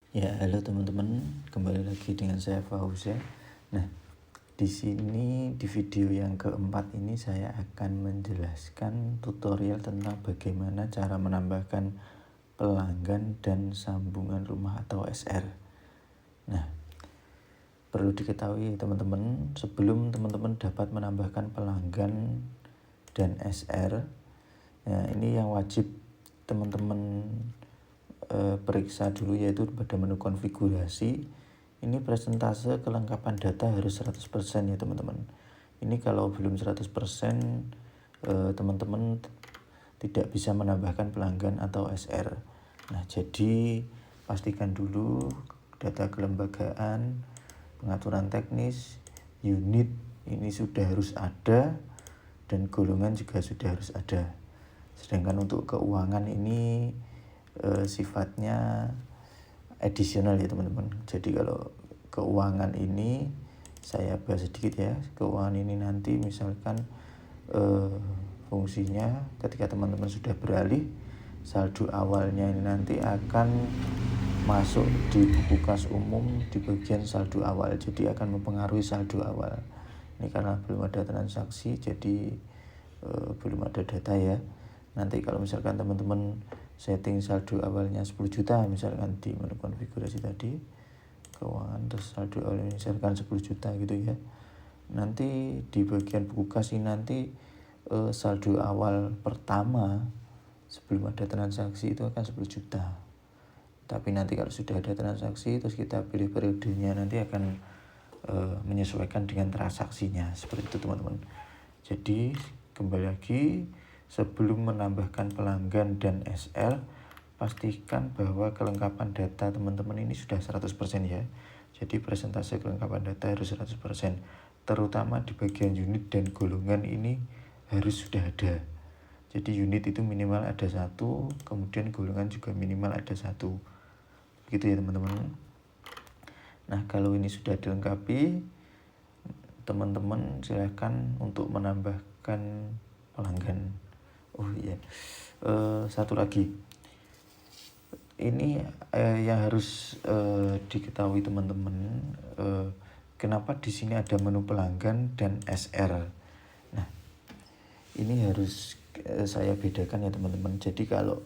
Ya, halo teman-teman, kembali lagi dengan saya Fauza. Nah, di sini di video yang keempat ini saya akan menjelaskan tutorial tentang bagaimana cara menambahkan pelanggan dan sambungan rumah atau SR. Nah, perlu diketahui teman-teman, sebelum teman-teman dapat menambahkan pelanggan dan SR, ya, ini yang wajib teman-teman periksa dulu, yaitu pada menu konfigurasi. Ini presentase kelengkapan data harus 100% ya teman-teman. Ini kalau belum 100%, teman-teman tidak bisa menambahkan pelanggan atau SR. Nah, jadi pastikan dulu data kelembagaan, pengaturan teknis, unit ini sudah harus ada, dan golongan juga sudah harus ada. Sedangkan untuk keuangan ini sifatnya additional ya teman-teman. Jadi kalau keuangan ini saya bahas sedikit ya. Keuangan ini nanti misalkan fungsinya ketika teman-teman sudah beralih, saldo awalnya ini nanti akan masuk di buku kas umum di bagian saldo awal, jadi akan mempengaruhi saldo awal. Ini karena belum ada transaksi, jadi belum ada data ya. Nanti kalau misalkan teman-teman setting saldo awalnya 10 juta misalkan di menu konfigurasi tadi keuangan, terus saldo awalnya misalkan 10 juta gitu ya, nanti di bagian buku kas ini nanti saldo awal pertama sebelum ada transaksi itu akan 10 juta. Tapi nanti kalau sudah ada transaksi terus kita pilih periodenya, nanti akan menyesuaikan dengan transaksinya, seperti itu teman-teman. Jadi kembali lagi, sebelum menambahkan pelanggan dan SR, pastikan bahwa kelengkapan data teman-teman ini sudah 100% ya. Jadi presentase kelengkapan data harus 100%, terutama di bagian unit dan golongan ini harus sudah ada. Jadi unit itu minimal ada 1, kemudian golongan juga minimal ada 1. Begitu ya teman-teman. Nah, kalau ini sudah dilengkapi, teman-teman silahkan untuk menambahkan pelanggan. Oh iya, satu lagi, ini yang harus diketahui teman-teman, kenapa di sini ada menu pelanggan dan SR. Nah, ini harus saya bedakan ya teman-teman. Jadi kalau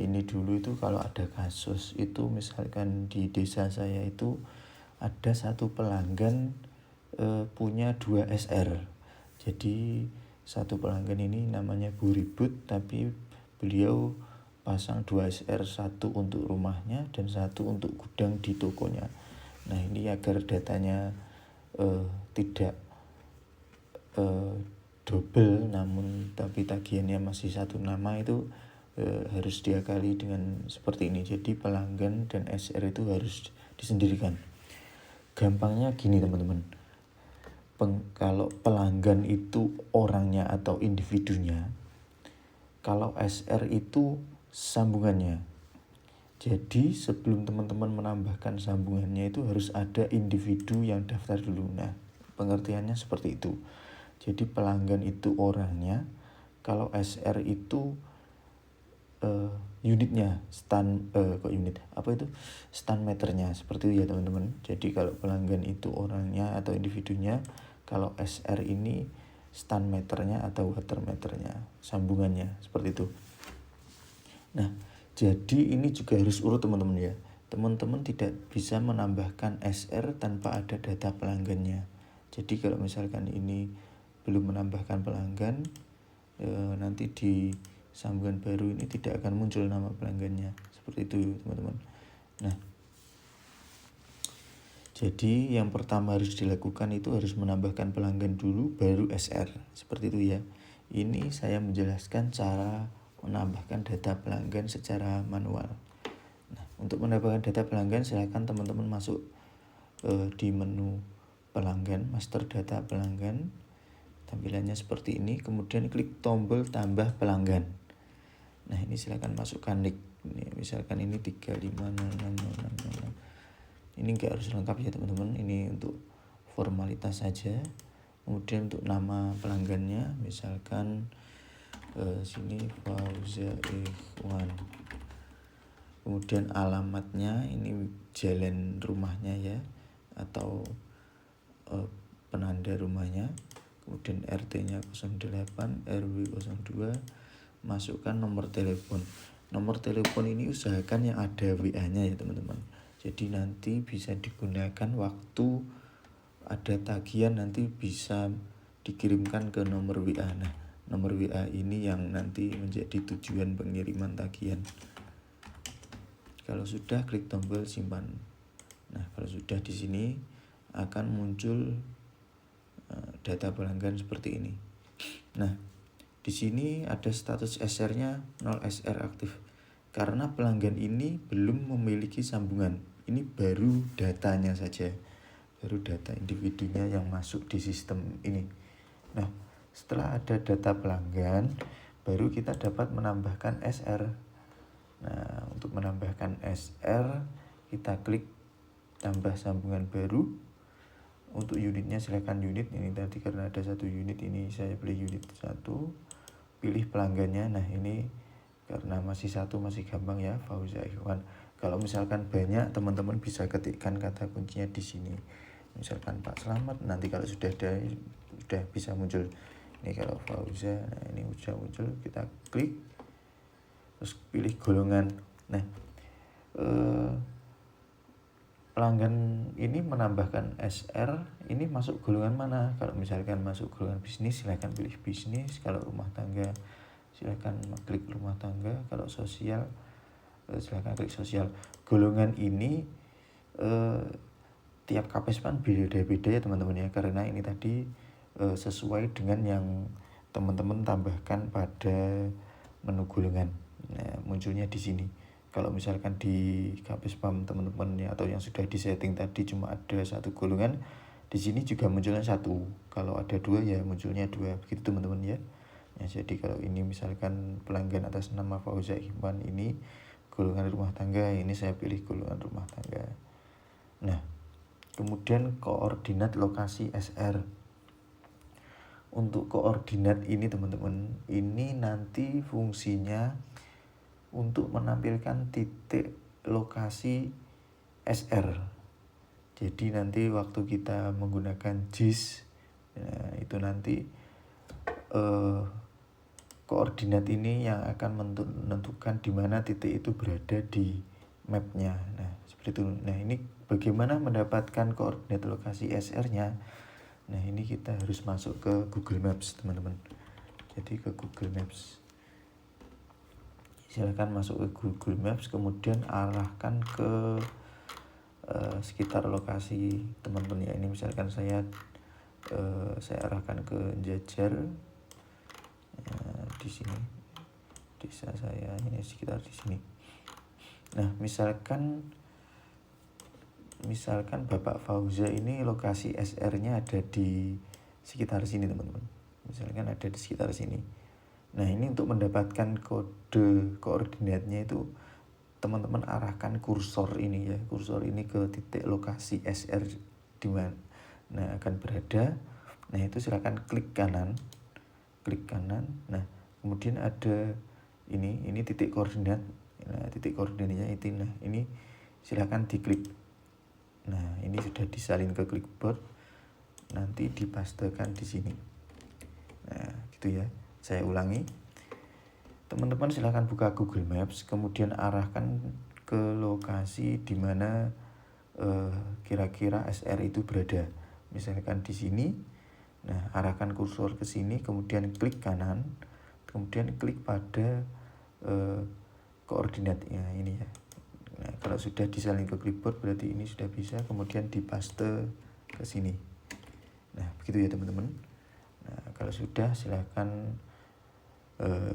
ini dulu itu kalau ada kasus itu, misalkan di desa saya itu ada satu pelanggan punya 2 SR. Jadi satu pelanggan ini namanya Bu Ribut, tapi beliau pasang 2 SR, satu untuk rumahnya dan satu untuk gudang di tokonya. Nah, ini agar datanya tidak double, namun tapi tagihannya masih satu nama, itu harus diakali dengan seperti ini. Jadi pelanggan dan SR itu harus disendirikan. Gampangnya gini teman-teman, kalau pelanggan itu orangnya atau individunya, kalau SR itu sambungannya. Jadi sebelum teman-teman menambahkan sambungannya itu harus ada individu yang daftar dulu. Nah, pengertiannya seperti itu. Jadi pelanggan itu orangnya, kalau SR itu unitnya, stand meternya, seperti itu ya teman-teman. Jadi kalau pelanggan itu orangnya atau individunya, kalau SR ini stand meternya atau water meternya, sambungannya, seperti itu. Nah, jadi ini juga harus urut teman-teman ya. Teman-teman tidak bisa menambahkan SR tanpa ada data pelanggannya. Jadi kalau misalkan ini belum menambahkan pelanggan, nanti di sambungan baru ini tidak akan muncul nama pelanggannya, seperti itu teman-teman. Nah, jadi yang pertama harus dilakukan itu harus menambahkan pelanggan dulu, baru SR, seperti itu ya. Ini saya menjelaskan cara menambahkan data pelanggan secara manual. Nah, untuk menambahkan data pelanggan, silakan teman-teman masuk di menu pelanggan, master data pelanggan, tampilannya seperti ini, kemudian klik tombol tambah pelanggan. Nah, ini silakan masukkan nick. Ini misalkan ini 350606. Ini enggak harus lengkap ya teman-teman, ini untuk formalitas saja. Kemudian untuk nama pelanggannya misalkan sini Fauza Ikhwan. kemudian alamatnya ini jalan rumahnya ya, atau penanda rumahnya, kemudian RT-nya 08, RW 02, masukkan nomor telepon. Nomor telepon ini usahakan yang ada WA-nya ya teman-teman. Jadi nanti bisa digunakan waktu ada tagihan, nanti bisa dikirimkan ke nomor WA. Nah, nomor WA ini yang nanti menjadi tujuan pengiriman tagihan. Kalau sudah, klik tombol simpan. Nah, kalau sudah, di sini akan muncul data pelanggan seperti ini. Nah, di sini ada status SR-nya 0 SR aktif. Karena pelanggan ini belum memiliki sambungan. Ini baru datanya saja. Baru data individunya yang masuk di sistem ini. Nah, setelah ada data pelanggan, baru kita dapat menambahkan SR. Nah, untuk menambahkan SR, kita klik tambah sambungan baru. Untuk unitnya silakan unit, ini tadi karena ada satu unit, ini saya pilih unit 1. Pilih pelanggannya. Nah, ini karena masih satu masih gampang ya, Fauzia Ikhwan. Kalau misalkan banyak, teman-teman bisa ketikkan kata kuncinya di sini. Misalkan Pak Slamet, nanti kalau sudah ada sudah bisa muncul. Ini kalau Fauzia, nah ini sudah muncul, kita klik terus pilih golongan. Nah, pelanggan ini menambahkan SR, ini masuk golongan mana? Kalau misalkan masuk golongan bisnis, silakan pilih bisnis. Kalau rumah tangga, silakan klik rumah tangga. Kalau sosial, silakan klik sosial. Golongan ini tiap KPSPAN beda-beda ya teman-teman ya, karena ini tadi sesuai dengan yang teman-teman tambahkan pada menu golongan. Nah, munculnya di sini. Kalau misalkan di KPSPAN teman-teman ya, atau yang sudah disetting tadi cuma ada satu golongan, di sini juga munculnya satu. Kalau ada dua ya munculnya dua. Begitu teman-teman ya. Ya, jadi kalau ini misalkan pelanggan atas nama Fauzia Ikhwan, ini golongan rumah tangga, ini saya pilih golongan rumah tangga. Nah, kemudian koordinat lokasi SR. Untuk koordinat ini teman-teman, ini nanti fungsinya untuk menampilkan titik lokasi SR. Jadi nanti waktu kita menggunakan JIS, ya, itu nanti koordinat ini yang akan menentukan di mana titik itu berada di mapnya. Nah, seperti itu. Nah, ini bagaimana mendapatkan koordinat lokasi SR-nya? Nah, ini kita harus masuk ke Google Maps teman-teman. Jadi ke Google Maps, silakan masuk ke Google Maps, kemudian arahkan ke sekitar lokasi teman-teman ya. Ini misalkan saya arahkan ke Jajar, di sini desa saya ini sekitar di sini. Nah, misalkan Bapak Fauzia ini lokasi SR-nya ada di sekitar sini teman-teman. Misalkan ada di sekitar sini. Nah, ini untuk mendapatkan kode koordinatnya itu teman-teman arahkan kursor ini ya, kursor ini ke titik lokasi SR di mana akan berada. Nah, itu silakan klik kanan. Nah, kemudian ada ini titik koordinat. Nah, titik koordinatnya itu. Nah, ini silakan diklik. Nah, ini sudah disalin ke clipboard, nanti dipastekan di sini. Nah, gitu ya. Saya ulangi. Teman-teman silakan buka Google Maps, kemudian arahkan ke lokasi di mana kira-kira SR itu berada. Misalkan di sini. Nah, arahkan kursor ke sini, kemudian klik kanan, kemudian klik pada koordinatnya ini ya. Nah, kalau sudah disalin ke clipboard berarti ini sudah bisa, kemudian dipaste ke sini. Nah, begitu ya teman-teman. Nah, kalau sudah silakan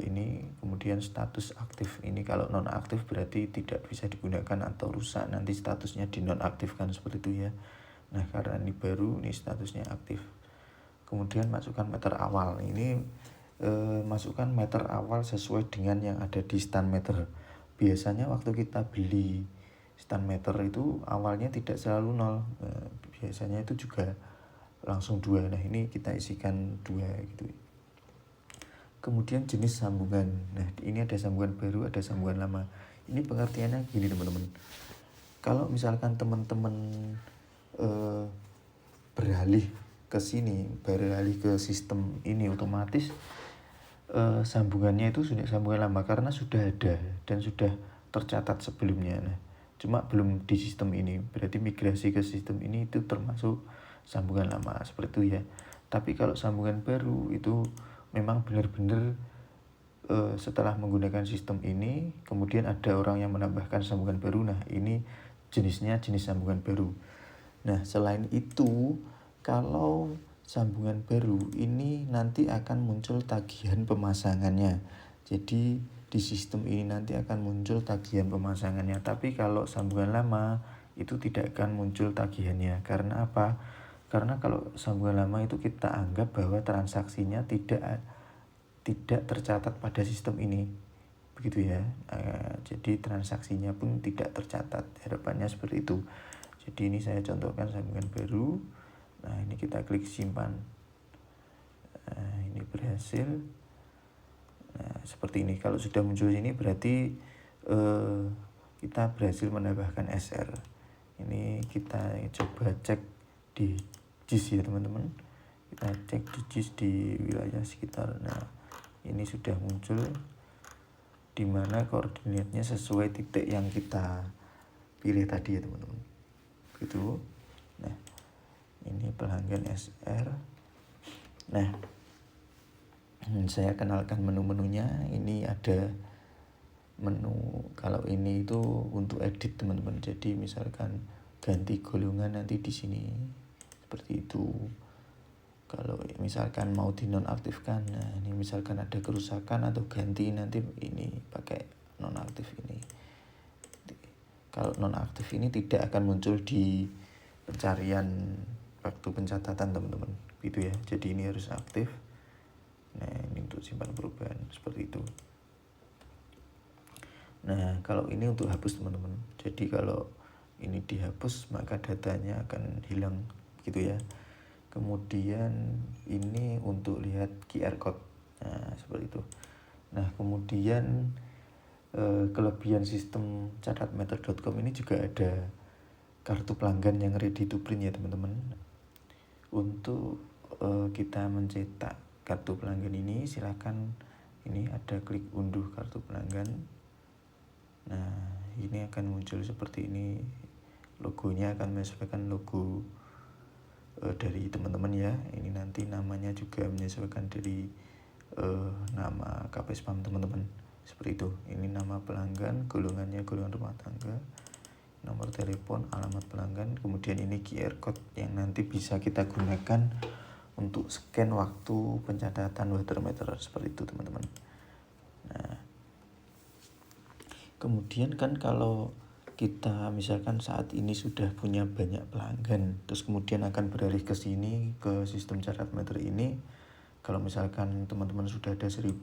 ini kemudian status aktif. Ini kalau non aktif berarti tidak bisa digunakan atau rusak, nanti statusnya dinonaktifkan seperti itu ya. Nah, karena ini baru, ini statusnya aktif. Kemudian masukkan meter awal. Ini masukkan meter awal sesuai dengan yang ada di stand meter. Biasanya waktu kita beli stand meter itu awalnya tidak selalu 0. Biasanya itu juga langsung 2. Nah, ini kita isikan 2 gitu. Kemudian jenis sambungan. Nah, ini ada sambungan baru, ada sambungan lama. Ini pengertiannya gini teman-teman. Kalau misalkan teman-teman beralih ke sini, beralih ke sistem ini, otomatis sambungannya itu sudah sambungan lama karena sudah ada dan sudah tercatat sebelumnya. Nah, cuma belum di sistem ini. Berarti migrasi ke sistem ini itu termasuk sambungan lama seperti itu ya. Tapi kalau sambungan baru itu memang benar-benar setelah menggunakan sistem ini, kemudian ada orang yang menambahkan sambungan baru. Nah, ini jenisnya jenis sambungan baru. Nah, selain itu, kalau sambungan baru ini nanti akan muncul tagihan pemasangannya. Jadi di sistem ini nanti akan muncul tagihan pemasangannya. Tapi kalau sambungan lama itu tidak akan muncul tagihannya. Karena apa? Karena kalau sambungan lama itu kita anggap bahwa transaksinya tidak tercatat pada sistem ini, begitu ya. Jadi transaksinya pun tidak tercatat, harapannya seperti itu. Jadi ini saya contohkan sambungan baru. Nah, ini kita klik simpan. Nah, ini berhasil. Nah, seperti ini. Kalau sudah muncul ini berarti kita berhasil menambahkan SR. Ini kita coba cek di JIS ya teman-teman. Kita cek di JIS di wilayah sekitar. Nah, ini sudah muncul di mana koordinatnya sesuai titik yang kita pilih tadi ya teman-teman. Begitu. Nah, ini pelanggan SR. Nah, saya kenalkan menu-menunya. Ini ada menu, kalau ini itu untuk edit teman-teman. Jadi misalkan ganti golongan nanti di sini seperti itu. Kalau misalkan mau dinonaktifkan, nah ini misalkan ada kerusakan atau ganti, nanti ini pakai nonaktif ini. Kalau nonaktif ini tidak akan muncul di pencarian waktu pencatatan teman-teman, gitu ya. Jadi ini harus aktif. Nah, ini untuk simpan perubahan seperti itu. Nah, kalau ini untuk hapus teman-teman. Jadi kalau ini dihapus maka datanya akan hilang, gitu ya. Kemudian ini untuk lihat QR code. Nah, seperti itu. Nah, kemudian kelebihan sistem catatmeter.com ini juga ada kartu pelanggan yang ready to print ya teman-teman. Untuk kita mencetak kartu pelanggan ini, silakan ini ada klik unduh kartu pelanggan. Nah, ini akan muncul seperti ini. Logonya akan menyesuaikan logo dari teman-teman ya. Ini nanti namanya juga menyesuaikan dari nama KP Spam teman-teman, seperti itu. Ini nama pelanggan, golongannya golongan rumah tangga, nomor telepon, alamat pelanggan, kemudian ini QR code yang nanti bisa kita gunakan untuk scan waktu pencatatan watermeter, seperti itu teman-teman. Nah, kemudian kan kalau kita misalkan saat ini sudah punya banyak pelanggan, terus kemudian akan beralih ke sini, ke sistem catat meter ini. Kalau misalkan teman-teman sudah ada 1000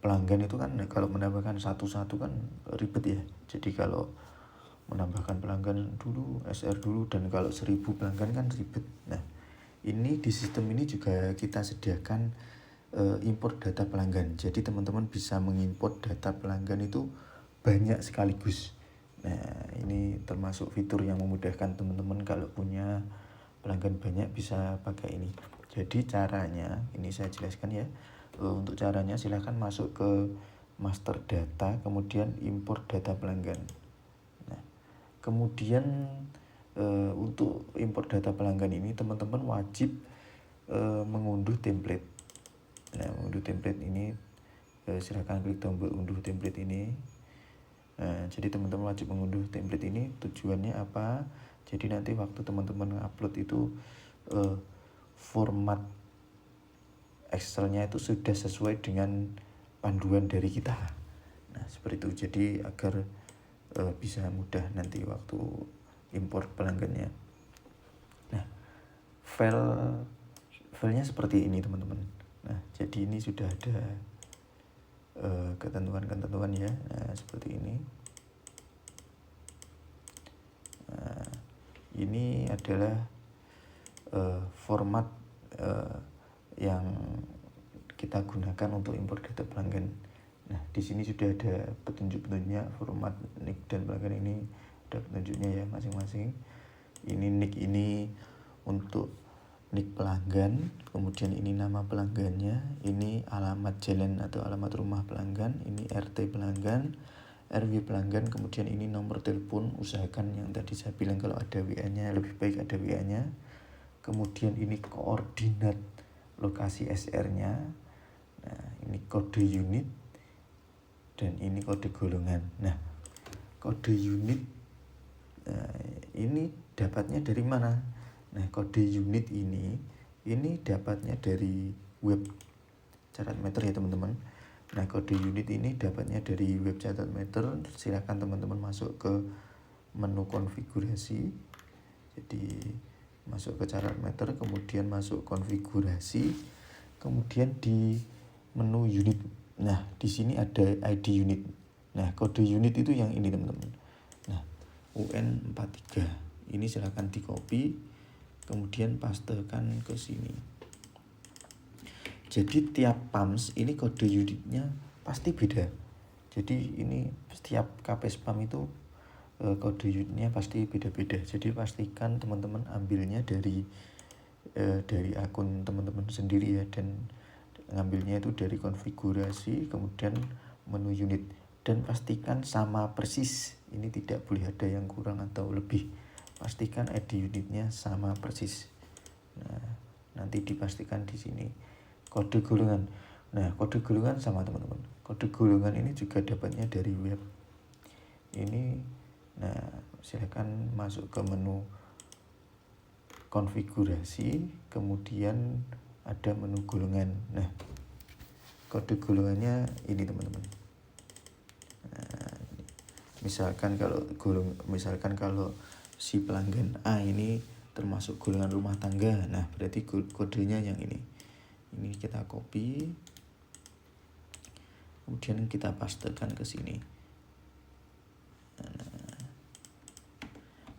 pelanggan itu kan, kalau menambahkan satu-satu kan ribet ya. Jadi kalau menambahkan pelanggan dulu, SR dulu, dan kalau 1000 pelanggan kan ribet. Nah, ini di sistem ini juga kita sediakan import data pelanggan. Jadi teman-teman bisa mengimport data pelanggan itu banyak sekaligus. Nah, ini termasuk fitur yang memudahkan teman-teman kalau punya pelanggan banyak bisa pakai ini. Jadi caranya, ini saya jelaskan ya. Untuk caranya silahkan masuk ke master data, kemudian import data pelanggan. Nah, kemudian untuk import data pelanggan ini teman-teman wajib mengunduh template. Nah, unduh template ini silahkan klik tombol unduh template ini. Nah, jadi teman-teman wajib mengunduh template ini. Tujuannya apa? Jadi nanti waktu teman-teman upload itu format Excel-nya itu sudah sesuai dengan panduan dari kita. Nah, seperti itu. Jadi agar bisa mudah nanti waktu import pelanggannya. Nah, filenya seperti ini teman-teman. Nah, jadi ini sudah ada ketentuan-ketentuan ya. Nah, seperti ini. Nah, ini adalah format yang kita gunakan untuk impor data pelanggan. Nah, di sini sudah ada petunjuk-petunjuknya, format NIK dan pelanggan ini ada petunjuknya ya masing-masing. Ini NIK ini untuk NIK pelanggan, kemudian ini nama pelanggannya, ini alamat jalan atau alamat rumah pelanggan, ini RT pelanggan, RW pelanggan, kemudian ini nomor telepon. Usahakan yang tadi saya bilang kalau ada WA-nya, lebih baik ada WA-nya. Kemudian ini koordinat lokasi SR-nya. Nah, ini kode unit dan ini kode golongan. Nah, kode unit ini dapatnya dari mana? Nah, kode unit ini dapatnya dari web Catatmeter ya teman-teman. Nah, kode unit ini dapatnya dari web Catatmeter. Silakan teman-teman masuk ke menu konfigurasi. Jadi masuk ke Catatmeter, kemudian masuk konfigurasi, kemudian di menu unit. Nah, di sini ada ID unit. Nah, kode unit itu yang ini teman-teman. Nah, UN43. Ini silakan di copy, kemudian pastekan ke sini. Jadi tiap PAMS ini kode unitnya pasti beda. Jadi ini setiap KP Spam itu kode unitnya pasti beda-beda. Jadi pastikan teman-teman ambilnya dari akun teman-teman sendiri ya, dan ngambilnya itu dari konfigurasi, kemudian menu unit, dan pastikan sama persis. Ini tidak boleh ada yang kurang atau lebih. Pastikan ID unitnya sama persis. Nah, nanti dipastikan di sini. Kode golongan. Nah, kode golongan sama teman-teman. Kode golongan ini juga dapatnya dari web. Ini, nah, silakan masuk ke menu konfigurasi, kemudian ada menu golongan. Nah, kode golongannya ini teman-teman. Nah, misalkan kalau si pelanggan A ini termasuk golongan rumah tangga, nah berarti kodenya yang ini kita copy, kemudian kita pastekan ke sini.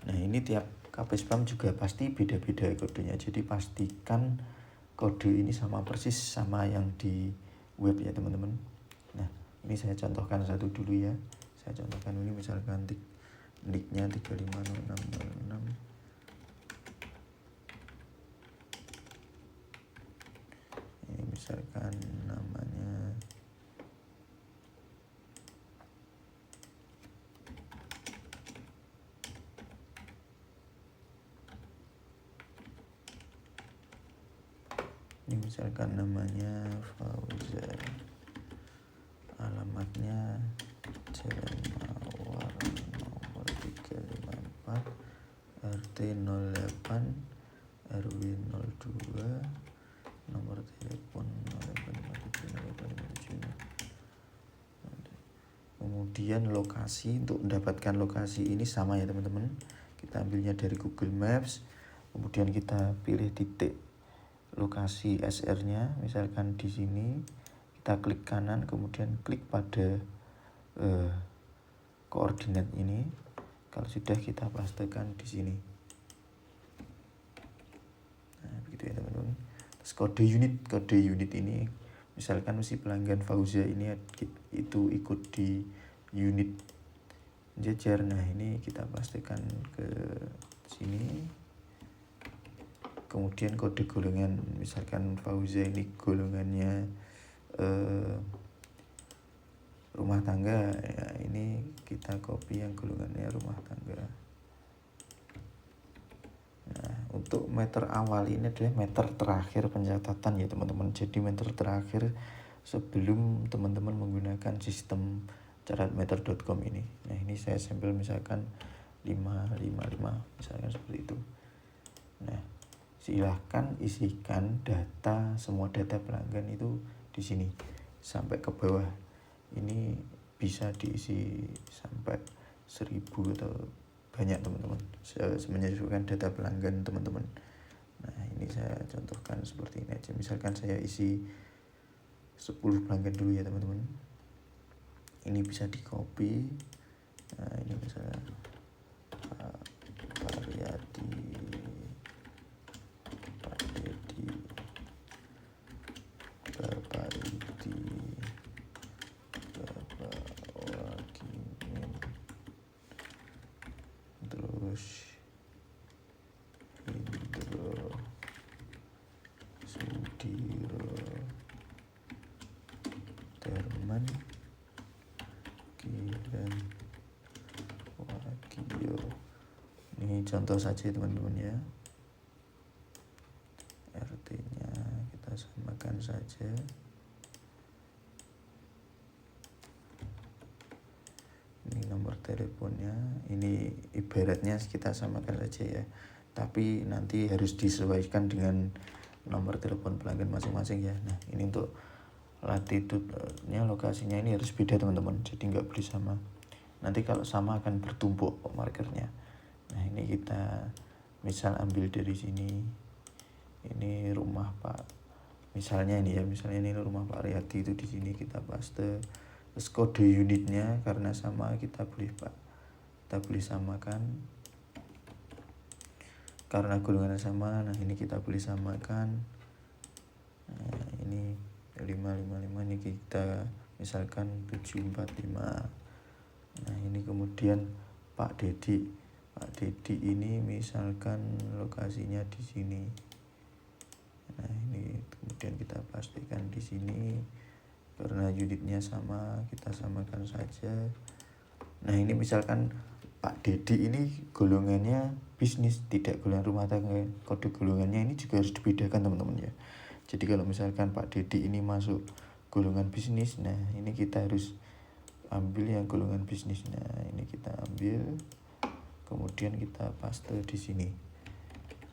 Nah, ini tiap KP Spam juga pasti beda-beda kodenya, jadi pastikan kode ini sama persis sama yang di web ya teman-teman. Nah, ini saya contohkan satu dulu ya. Saya contohkan ini misalkan NIK-nya 350606. Ini misalkan namanya Fauzan, alamatnya Jalan Mawar nomor 354, RT 08, RW 02, nomor telepon 08530857. Kemudian lokasi, untuk mendapatkan lokasi ini sama ya teman-teman. Kita ambilnya dari Google Maps, kemudian kita pilih titik lokasi SR-nya, misalkan di sini kita klik kanan, kemudian klik pada koordinat ini. Kalau sudah, kita pastekan di sini. Nah, begitu ya teman-teman. Terus kode unit ini, misalkan si pelanggan Fauza ini itu ikut di unit jajar. Nah, ini kita pastikan ke sini. Kemudian kode golongan, misalkan Fauza ini golongannya rumah tangga ya, ini kita copy yang golongannya rumah tangga. Nah, untuk meter awal ini adalah meter terakhir pencatatan ya teman-teman. Jadi meter terakhir sebelum teman-teman menggunakan sistem catatmeter.com ini. Nah, ini saya sampel misalkan 555 misalkan seperti itu. Nah, silahkan isikan semua data pelanggan itu di sini sampai ke bawah. Ini bisa diisi sampai 1000 atau banyak teman-teman, menyesuaikan data pelanggan teman-teman. Nah, ini saya contohkan seperti ini aja. Misalkan saya isi 10 pelanggan dulu ya teman-teman. Ini bisa di copy. Nah, ini misalnya Suderman Gilen Wagio. Ini contoh saja teman-teman ya. RT-nya kita samakan saja. Ini nomor teleponnya, ini ibaratnya kita samakan saja ya. Tapi nanti harus disesuaikan dengan nomor telepon pelanggan masing-masing ya. Nah, ini untuk latitude-nya, lokasinya ini harus beda teman-teman. Jadi nggak boleh sama. Nanti kalau sama akan bertumpuk markernya. Nah, ini kita misal ambil dari sini. Ini rumah Pak. Misalnya ini ya, misalnya ini rumah Pak Riyadi itu di sini kita paste. Terus kode unitnya karena sama kita boleh samakan. Karena golongannya sama, nah ini kita boleh samakan. Nah, ini 555 ini kita misalkan 745. Nah, ini kemudian Pak Dedi ini misalkan lokasinya di sini. Nah, ini kemudian kita pastikan di sini karena unitnya sama, kita samakan saja. Nah, ini misalkan Pak Dedi ini golongannya bisnis, tidak golongan rumah tangga. Kode golongannya ini juga harus dibedakan teman-teman ya. Jadi kalau misalkan Pak Dedi ini masuk golongan bisnis, nah ini kita harus ambil yang golongan bisnis. Nah, ini kita ambil, kemudian kita paste di sini.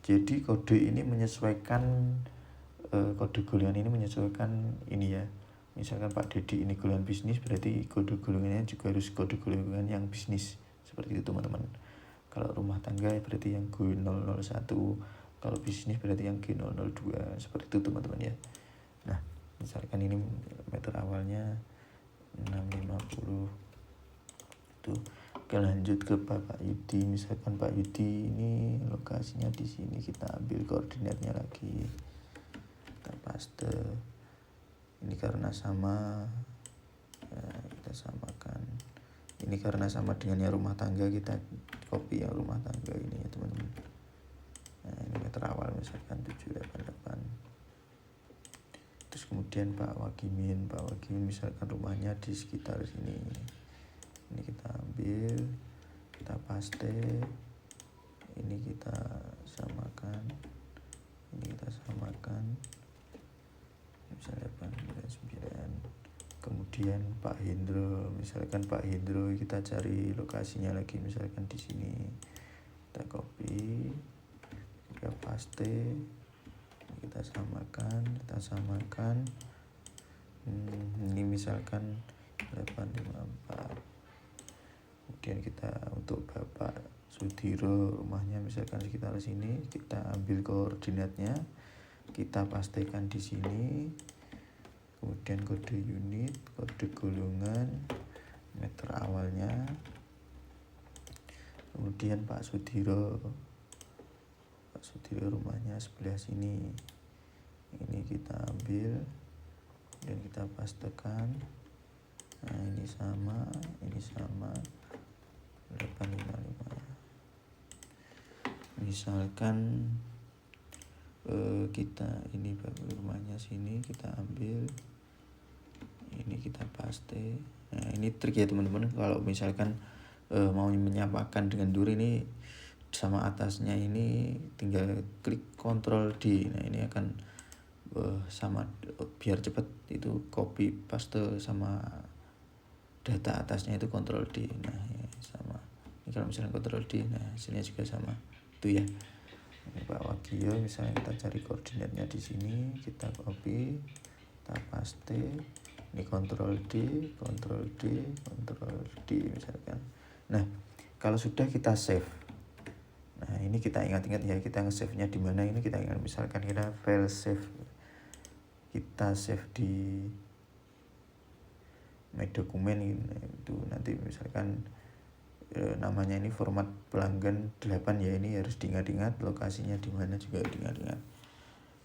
Jadi kode ini menyesuaikan kode golongan ini menyesuaikan ini ya. Misalkan Pak Dedi ini golongan bisnis, berarti kode golongannya juga harus kode golongan yang bisnis. Seperti itu teman-teman. Kalau rumah tangga berarti yang G001, kalau bisnis berarti yang G002. Seperti itu teman-teman ya. Nah, misalkan ini meter awalnya 650 tuh. Oke, lanjut ke Bapak Yudi. Misalkan Pak Yudi ini lokasinya di sini, kita ambil koordinatnya lagi, kita paste. Ini karena sama, kita samakan. Ini karena sama dengan yang rumah tangga, kita copy yang rumah tangga ini ya teman-teman. Nah, ini meter awal misalkan 788. Terus kemudian Pak Wagimin misalkan rumahnya di sekitar sini. Ini kita ambil, kita paste. Ini kita samakan. Ini kita samakan. Misalnya 899. Kemudian Pak Hendro, misalkan Pak Hendro kita cari lokasinya lagi, misalkan di sini. Kita copy, kita paste, kita samakan. Ini misalkan 854. Kemudian kita untuk Bapak Sudiro rumahnya misalkan sekitar sini, kita ambil koordinatnya, kita pastikan di sini. Kemudian kode unit, kode golongan, meter awalnya. Kemudian Pak Sudiro rumahnya sebelah sini. Ini kita ambil dan kita pastekan. Nah, ini sama 855. Misalkan kita ini rumahnya sini, kita ambil, ini kita paste. Nah, ini trik ya teman-teman. Kalau misalkan mau menyamakan dengan duri ini sama atasnya, ini tinggal klik Ctrl D. Nah, ini akan sama, biar cepat itu copy paste sama data atasnya itu Ctrl D. Nah, ya, sama. Ini kalau misalnya Ctrl D, nah hasilnya juga sama. Itu ya. Ini Pak Wagio, misalnya kita cari koordinatnya di sini, kita copy, kita paste. Ini Ctrl D misalkan. Nah, kalau sudah kita save. Nah, ini kita ingat-ingat ya, kita nge-save-nya di mana. Ini kita ingat, misalkan kita file save. Kita save di My Dokumen itu, nanti misalkan namanya ini format pelanggan 8 ya, ini harus diingat-ingat, lokasinya di mana juga diingat-ingat.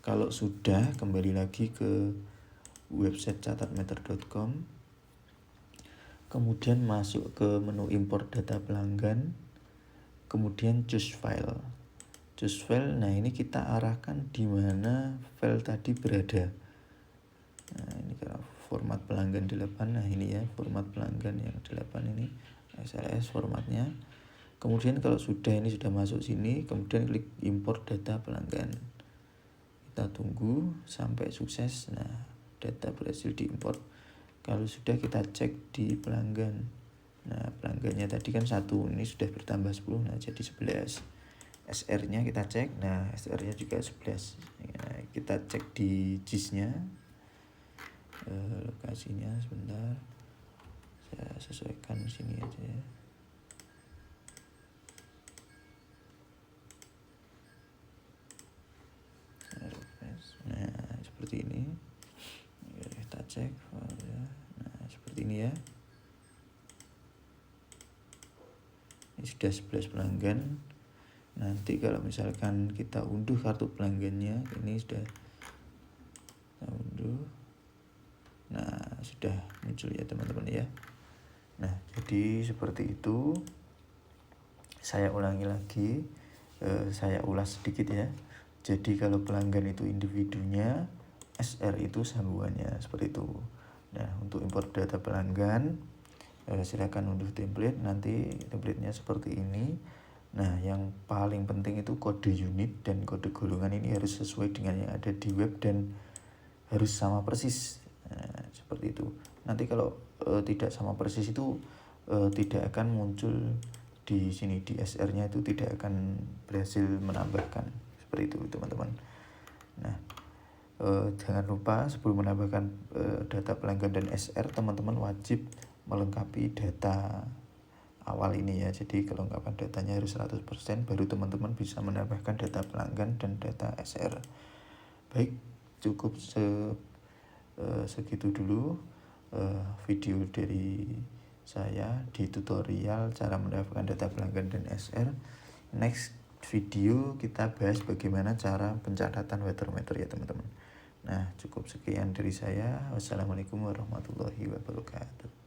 Kalau sudah, kembali lagi ke website catatmeter.com, kemudian masuk ke menu import data pelanggan, kemudian choose file. Nah, ini kita arahkan di mana file tadi berada. Nah, ini kalau format pelanggan 8. Nah ini ya format pelanggan yang 8 ini XLS formatnya. Kemudian kalau sudah masuk sini, kemudian klik import data pelanggan. Kita tunggu sampai sukses. Nah data berhasil diimport. Kalau sudah, kita cek di pelanggan. Nah pelanggannya tadi kan 1, ini sudah bertambah 10, nah jadi 11. SR nya kita cek, nah SR nya juga 11. Nah, kita cek di JIS nya, lokasinya sebentar, saya sesuaikan sini aja ya. Nah seperti ini. Kita cek, nah seperti ini ya. Ini sudah 11 pelanggan. Nanti kalau misalkan kita unduh kartu pelanggannya, ini sudah kita unduh. Nah sudah muncul ya teman-teman ya. Nah jadi seperti itu. Saya ulangi lagi, saya ulas sedikit ya. Jadi kalau pelanggan itu individunya, SR itu sambungannya, seperti itu. Nah untuk import data pelanggan, silakan unduh template. Nanti templatenya seperti ini. Nah yang paling penting itu kode unit dan kode golongan ini harus sesuai dengan yang ada di web dan harus sama persis. Nah, seperti itu. Nanti kalau tidak sama persis itu tidak akan muncul di sini, di SR-nya itu tidak akan berhasil menambahkan. Seperti itu teman-teman. Nah jangan lupa sebelum menambahkan data pelanggan dan SR, teman-teman wajib melengkapi data awal ini ya. Jadi kelengkapan datanya harus 100%, baru teman-teman bisa menambahkan data pelanggan dan data SR. Baik, cukup segitu dulu video dari saya di tutorial cara mendapatkan data pelanggan dan SR. Next video kita bahas bagaimana cara pencatatan watermeter ya teman-teman. Nah cukup sekian dari saya. Wassalamualaikum warahmatullahi wabarakatuh.